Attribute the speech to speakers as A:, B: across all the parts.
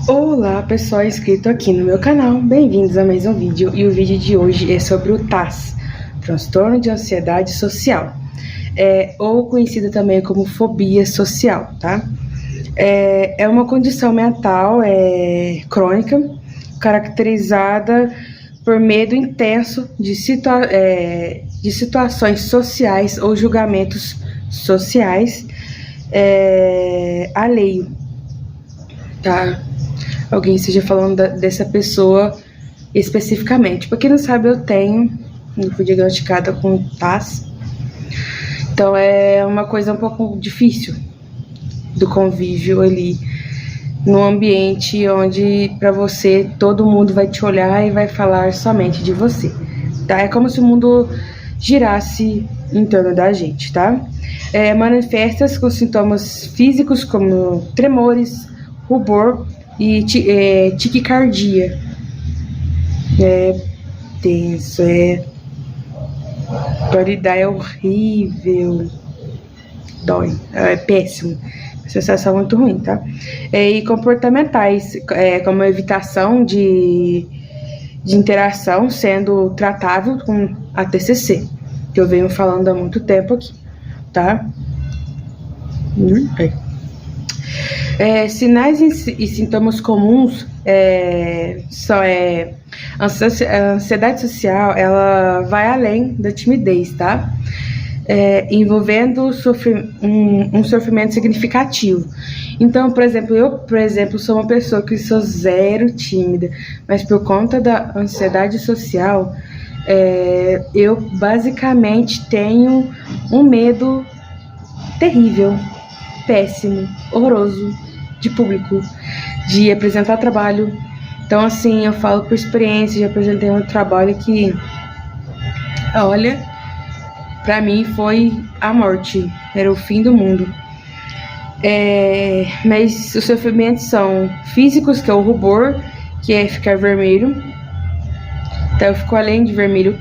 A: Olá pessoal inscrito aqui no meu canal, bem-vindos a mais um vídeo. E o vídeo de hoje é sobre o TAS, transtorno de ansiedade social, ou conhecido também como fobia social, tá? É uma condição mental crônica, caracterizada por medo intenso de situações sociais ou julgamentos sociais alheio, tá? Alguém esteja falando dessa pessoa especificamente. Pra quem não sabe, eu fui diagnosticada com TAS. Então é uma coisa um pouco difícil do convívio ali no ambiente onde pra você todo mundo vai te olhar e vai falar somente de você, tá? É como se o mundo girasse em torno da gente, tá? Manifesta-se com sintomas físicos como tremores, rubor e tiquicardia. É tenso, dói, é horrível, dói, é péssimo, sensação muito ruim, tá? E comportamentais, como a evitação de interação, sendo tratável com a TCC, que eu venho falando há muito tempo aqui, tá? Sinais e sintomas comuns são a ansiedade social, ela vai além da timidez, tá? Envolvendo um sofrimento significativo. Então, por exemplo, eu sou uma pessoa que sou zero tímida, mas por conta da ansiedade social, eu basicamente tenho um medo terrível, péssimo, horroroso de público, de apresentar trabalho. Então, assim, eu falo por experiência, já apresentei um trabalho que, olha, pra mim foi a morte, era o fim do mundo. Mas os sofrimentos são físicos, que é o rubor, que é ficar vermelho. Então eu fico além de vermelho,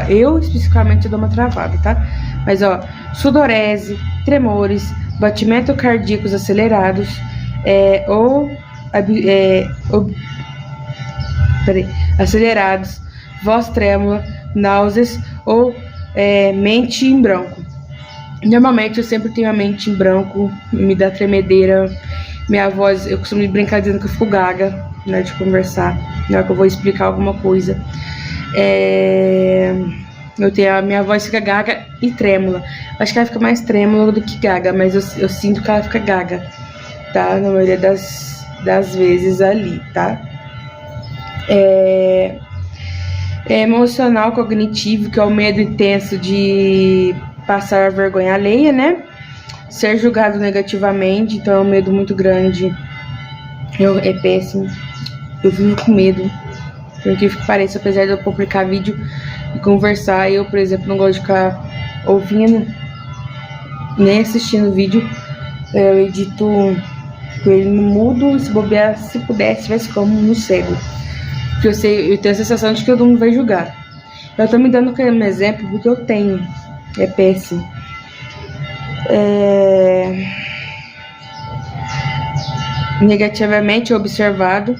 A: eu especificamente dou uma travada, tá? Mas ó, sudorese, tremores, batimento cardíacos acelerados, acelerados, voz trêmula, náuseas ou mente em branco. Normalmente eu sempre tenho a mente em branco, me dá tremedeira, minha voz, eu costumo brincar dizendo que eu fico gaga na hora de conversar, na hora que eu vou explicar alguma coisa. A minha voz fica gaga e trêmula. Acho que ela fica mais trêmula do que gaga, mas eu sinto que ela fica gaga, tá? Na maioria das vezes ali, tá? Emocional cognitivo, que é o medo intenso de passar vergonha alheia, né? Ser julgado negativamente, então é um medo muito grande. É péssimo. Eu vivo com medo, porque que pareça, apesar de eu publicar vídeo e conversar, eu, por exemplo, não gosto de ficar ouvindo nem assistindo vídeo. Eu edito com ele no mudo, se bobear, se pudesse, tivesse como no cego, porque eu tenho a sensação de que todo mundo vai julgar. Eu tô me dando como exemplo porque eu tenho, é péssimo. Negativamente observado.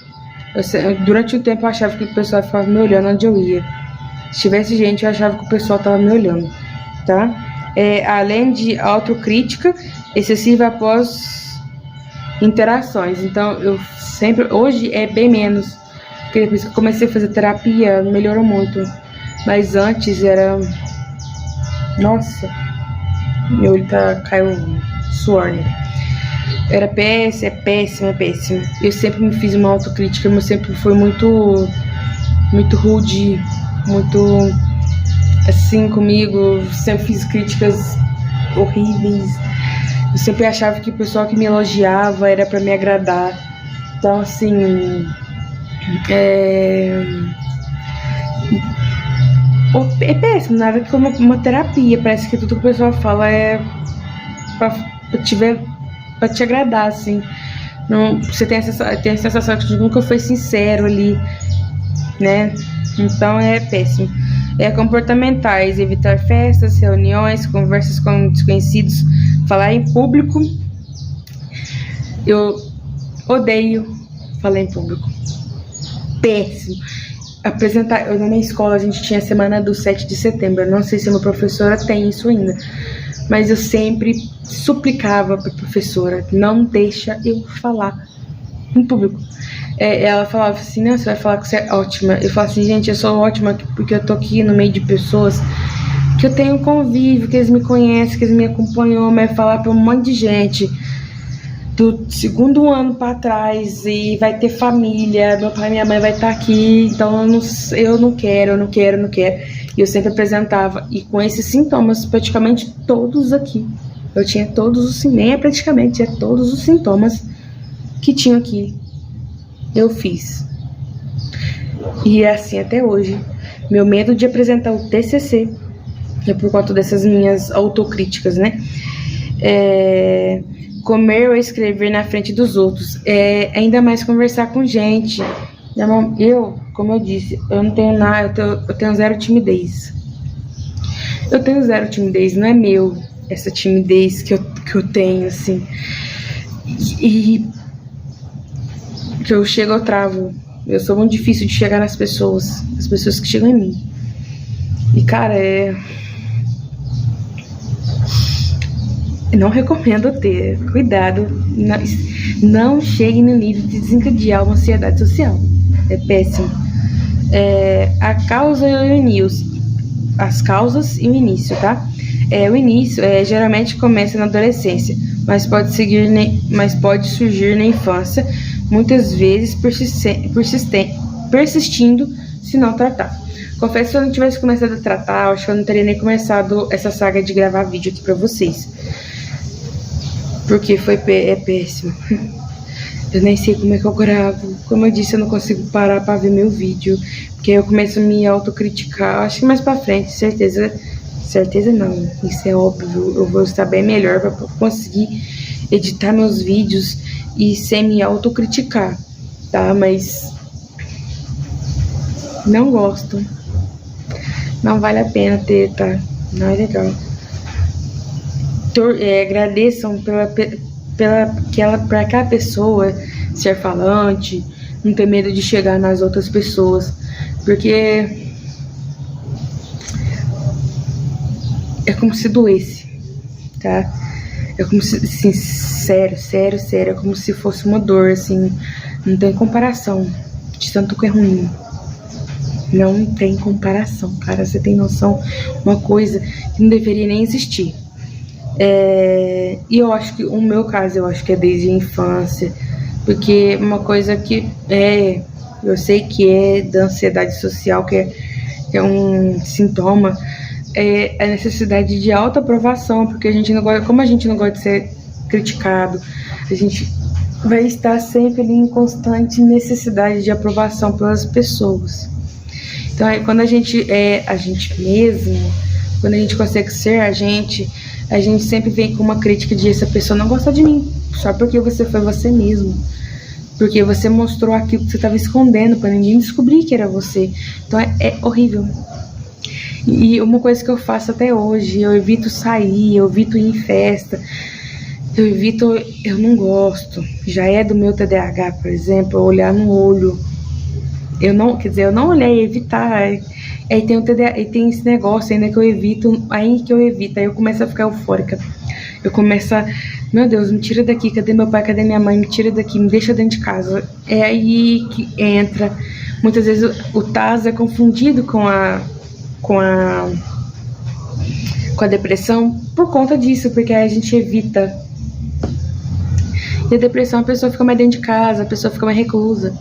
A: Durante um tempo eu achava que o pessoal ficava me olhando onde eu ia. Se tivesse gente, eu achava que o pessoal tava me olhando, tá? Além de autocrítica excessiva após interações. Então eu sempre, hoje é bem menos, porque depois que eu comecei a fazer terapia melhorou muito, mas antes era, nossa, meu olho caiu suor, né? Era péssimo. Eu sempre me fiz uma autocrítica, mas sempre fui muito rude, muito assim comigo. Sempre fiz críticas horríveis. Eu sempre achava que o pessoal que me elogiava era pra me agradar. Então, assim, é péssimo, nada como uma terapia. Parece que tudo que o pessoal fala é pra te agradar, assim. Não, você tem a sensação de que nunca foi sincero ali, né? Então é péssimo. Comportamentais, evitar festas, reuniões, conversas com desconhecidos, falar em público. Eu odeio falar em público. Péssimo. Apresentar, na minha escola a gente tinha a semana do 7 de setembro, eu não sei se a minha professora tem isso ainda, mas eu sempre suplicava pra professora, não deixa eu falar em público. Ela falava assim, não, você vai falar que você é ótima. Eu falava assim, gente, eu sou ótima porque eu tô aqui no meio de pessoas que eu tenho convívio, que eles me conhecem, que eles me acompanham, mas falar pra um monte de gente do segundo ano pra trás e vai ter família, meu pai e minha mãe vai estar aqui, então eu não quero. E eu sempre apresentava, e com esses sintomas, praticamente todos aqui. Eu tinha todos os, nem é praticamente, é todos os sintomas que tinham aqui. Eu fiz. E é assim até hoje. Meu medo de apresentar o TCC é por conta dessas minhas autocríticas, né? Comer ou escrever na frente dos outros. Ainda mais conversar com gente. Eu, como eu disse, eu não tenho nada, eu tenho zero timidez. Eu tenho zero timidez, não é meu essa timidez que eu tenho, assim. E que eu chego, eu travo. Eu sou muito difícil de chegar nas pessoas, as pessoas que chegam em mim. E, cara, não recomendo ter. Cuidado. Não chegue no nível de desencadear uma ansiedade social. É péssimo. A causa e o início. As causas e o início, tá? O início geralmente começa na adolescência, mas pode surgir na infância, muitas vezes persistindo se não tratar. Confesso que se eu não tivesse começado a tratar, eu acho que eu não teria nem começado essa saga de gravar vídeo aqui pra vocês. Porque é péssimo. Eu nem sei como é que eu gravo. Como eu disse, eu não consigo parar pra ver meu vídeo. Porque aí eu começo a me autocriticar. Acho que mais pra frente, certeza não. Isso é óbvio. Eu vou estar bem melhor pra conseguir editar meus vídeos e sem me autocriticar, tá? Mas não gosto. Não vale a pena ter, tá? Não é legal. Agradeçam pra aquela pessoa ser falante, não ter medo de chegar nas outras pessoas, porque é como se doesse, tá? É como se, assim, sério, é como se fosse uma dor, assim, não tem comparação de tanto que é ruim. Não tem comparação, cara, você tem noção, uma coisa que não deveria nem existir. E eu acho que, o meu caso, eu acho que é desde a infância, porque uma coisa que eu sei que é da ansiedade social, que é um sintoma, é a necessidade de autoaprovação, porque como a gente não gosta de ser criticado, a gente vai estar sempre ali em constante necessidade de aprovação pelas pessoas. Então, quando a gente é a gente mesmo, quando a gente consegue ser a gente sempre vem com uma crítica de essa pessoa não gosta de mim, só porque você foi você mesmo, porque você mostrou aquilo que você estava escondendo para ninguém descobrir que era você. Então é horrível. E uma coisa que eu faço até hoje, eu evito sair, eu evito ir em festa, eu não gosto, já é do meu TDAH, por exemplo, olhar no olho. Eu não olhei, evitar. Aí tem o TDAH, e tem esse negócio ainda que eu evito, aí eu começo a ficar eufórica. Eu começo a, meu Deus, me tira daqui, cadê meu pai, cadê minha mãe, me tira daqui, me deixa dentro de casa. É aí que entra, muitas vezes o TAS é confundido com a depressão por conta disso, porque aí a gente evita. E a depressão, a pessoa fica mais dentro de casa, a pessoa fica mais reclusa.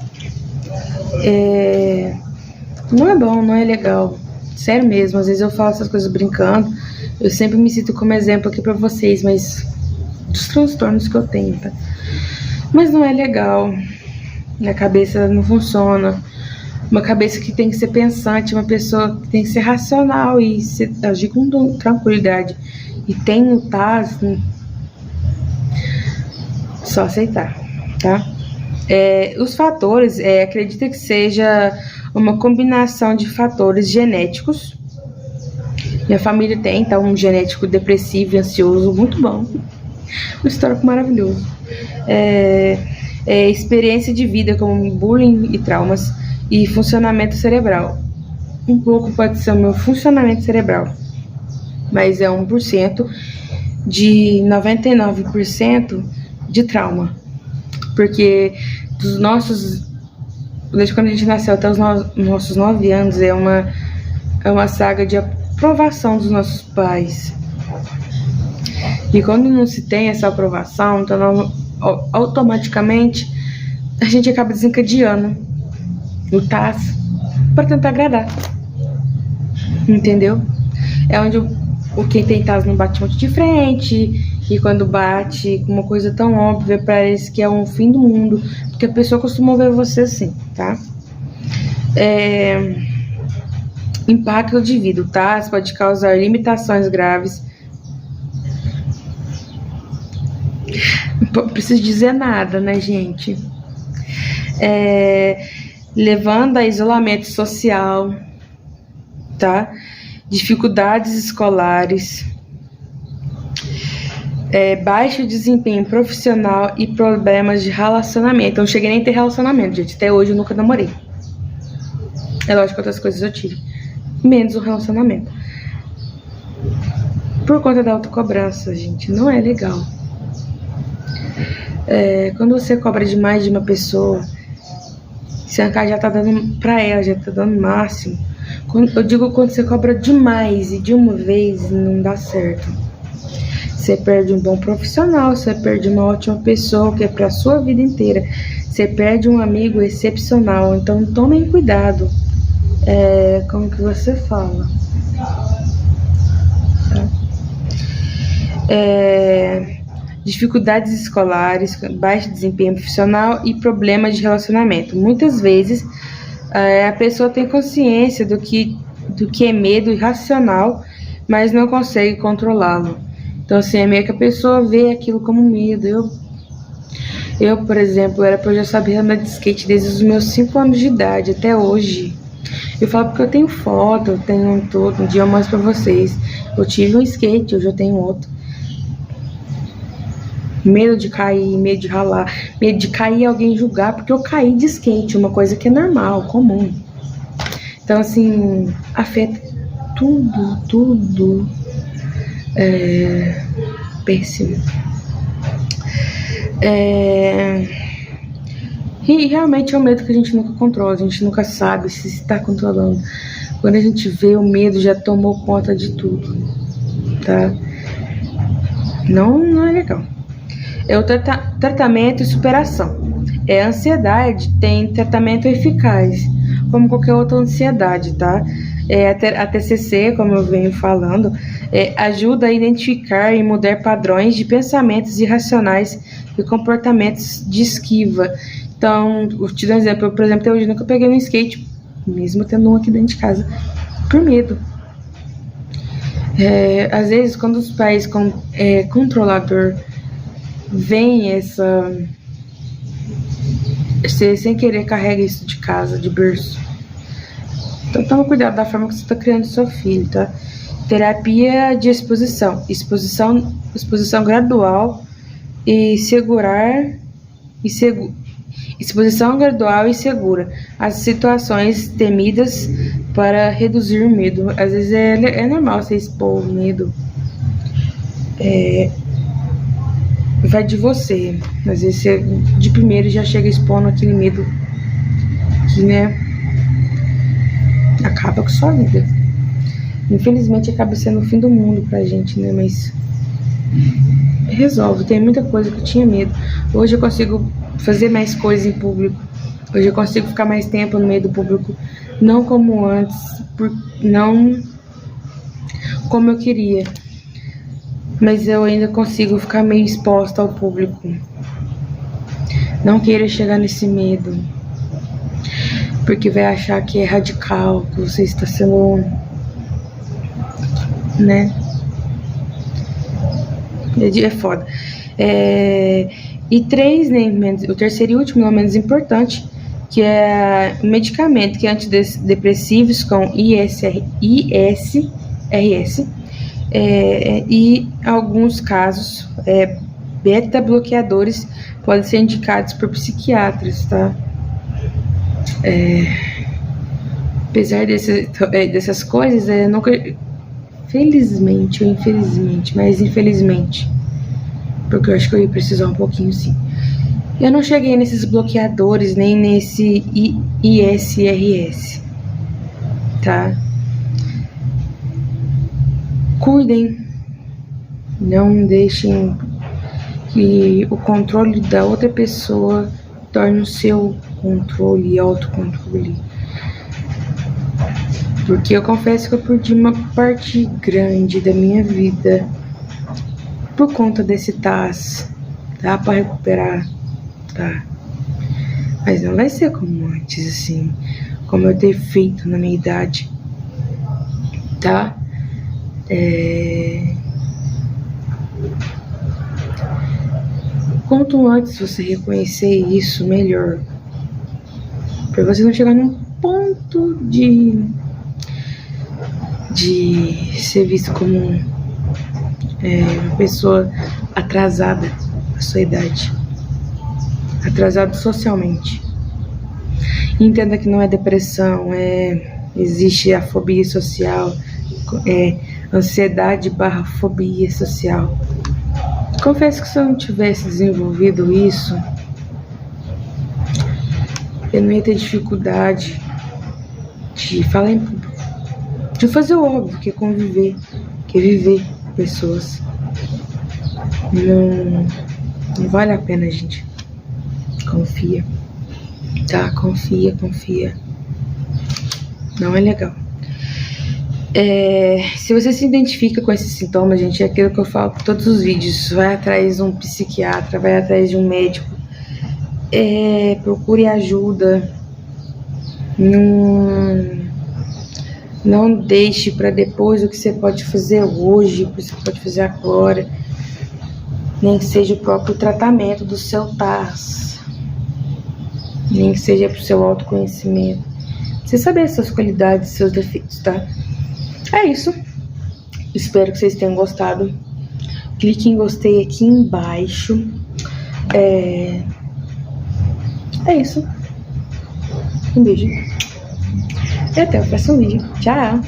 A: Não é bom, não é legal. Sério mesmo, às vezes eu falo essas coisas brincando. Eu sempre me cito como exemplo aqui pra vocês, mas dos transtornos que eu tenho, tá? Mas não é legal. Minha cabeça não funciona. Uma cabeça que tem que ser pensante, uma pessoa que tem que ser racional e agir com tranquilidade. E tem o TAS, só aceitar, tá? Os fatores, acredita que seja uma combinação de fatores genéticos. Minha família tem, então, um genético depressivo e ansioso muito bom. Um histórico maravilhoso. experiência de vida como bullying e traumas e funcionamento cerebral. Um pouco pode ser o meu funcionamento cerebral, mas é 1% de 99% de trauma, porque desde quando a gente nasceu até os nossos 9 anos é uma saga de aprovação dos nossos pais. E quando não se tem essa aprovação, então automaticamente a gente acaba desencadeando o TAS para tentar agradar. Entendeu? É onde quem tem TAS não bate muito de frente, e quando bate uma coisa tão óbvia parece que é um fim do mundo, porque a pessoa costuma ver você assim, tá? Impacto de vida. O TAS pode causar limitações graves. Não preciso dizer nada, né, gente? Levando a isolamento social, tá? Dificuldades escolares, baixo desempenho profissional e problemas de relacionamento. Eu não cheguei nem a ter relacionamento, gente. Até hoje eu nunca namorei. É lógico que outras coisas eu tive, menos o relacionamento. Por conta da autocobrança, gente, não é legal. Quando você cobra demais de uma pessoa, se a cara já tá dando pra ela, já tá dando o máximo. Eu digo quando você cobra demais e de uma vez, não dá certo. Você perde um bom profissional, você perde uma ótima pessoa que é pra sua vida inteira. Você perde um amigo excepcional, então tomem cuidado com o que você fala. Dificuldades escolares, baixo desempenho profissional e problemas de relacionamento. Muitas vezes a pessoa tem consciência do que é medo irracional, mas não consegue controlá-lo. Então, assim, é meio que a pessoa vê aquilo como medo. Eu, por exemplo, era pra eu já saber andar de skate desde os meus 5 anos de idade até hoje. Eu falo porque eu tenho foto, eu tenho tudo. Um dia eu mostro pra vocês. Eu tive um skate, hoje eu tenho outro. Medo de cair, medo de ralar, medo de cair e alguém julgar porque eu caí de skate, uma coisa que é normal, comum. Então, assim, afeta tudo. Péssimo. E realmente é um medo que a gente nunca controla, a gente nunca sabe se está controlando. Quando a gente vê, o medo já tomou conta de tudo, tá? Não é legal. É o tratamento e superação. A ansiedade tem tratamento eficaz, como qualquer outra ansiedade, tá? A TCC, como eu venho falando, ajuda a identificar e mudar padrões de pensamentos irracionais e comportamentos de esquiva. Então, vou te dar um exemplo. Eu, por exemplo, até hoje nunca peguei um skate, mesmo tendo um aqui dentro de casa, por medo. Às vezes, quando os pais controlador vem você sem querer carrega isso de casa, de berço. Então toma cuidado da forma que você está criando seu filho, tá? Terapia de exposição gradual e exposição gradual e segura às situações temidas para reduzir o medo. Às vezes é normal você expor o medo. Vai de você. Às vezes você de primeiro já chega expondo aquele medo que, né, acaba com sua vida. Infelizmente acaba sendo o fim do mundo pra gente, né, mas resolve. Tem muita coisa que eu tinha medo. Hoje eu consigo fazer mais coisas em público. Hoje eu consigo ficar mais tempo no meio do público. Não como antes, não como eu queria. Mas eu ainda consigo ficar meio exposta ao público. Não queira chegar nesse medo, porque vai achar que é radical, que você está sendo, né? É foda. E 3, né, o terceiro e último, não menos importante, que é medicamento, que é antidepressivos com ISRS, e alguns casos beta-bloqueadores podem ser indicados por psiquiatras, tá? Apesar dessas coisas, nunca, felizmente ou infelizmente, mas infelizmente, porque eu acho que eu ia precisar um pouquinho sim. Eu não cheguei nesses bloqueadores, nem nesse ISRS, tá? Cuidem, não deixem que o controle da outra pessoa torne o seu controle e autocontrole. Porque eu confesso que eu perdi uma parte grande da minha vida por conta desse TAS. Dá pra recuperar, tá? Mas não vai ser como antes, assim, como eu ter feito na minha idade, tá? Quanto antes você reconhecer isso, melhor. Pra você não chegar num ponto de ser visto como uma pessoa atrasada à sua idade. Atrasado socialmente. Entenda que não é depressão, existe a fobia social, ansiedade / fobia social. Confesso que se eu não tivesse desenvolvido isso, eu não ia ter dificuldade de falar em público, de fazer o óbvio, que é conviver, que é viver com pessoas. Não vale a pena, gente. Confia, tá? Confia. Não é legal. Se você se identifica com esses sintomas, gente, é aquilo que eu falo em todos os vídeos. Vai atrás de um psiquiatra, vai atrás de um médico. Procure ajuda. Não deixe para depois o que você pode fazer hoje, o que você pode fazer agora. Nem que seja o próprio tratamento do seu TAS. Nem que seja pro seu autoconhecimento. Você saber as suas qualidades, seus defeitos, tá? É isso. Espero que vocês tenham gostado. Clique em gostei aqui embaixo. É isso. Um beijo. E até o próximo vídeo. Tchau!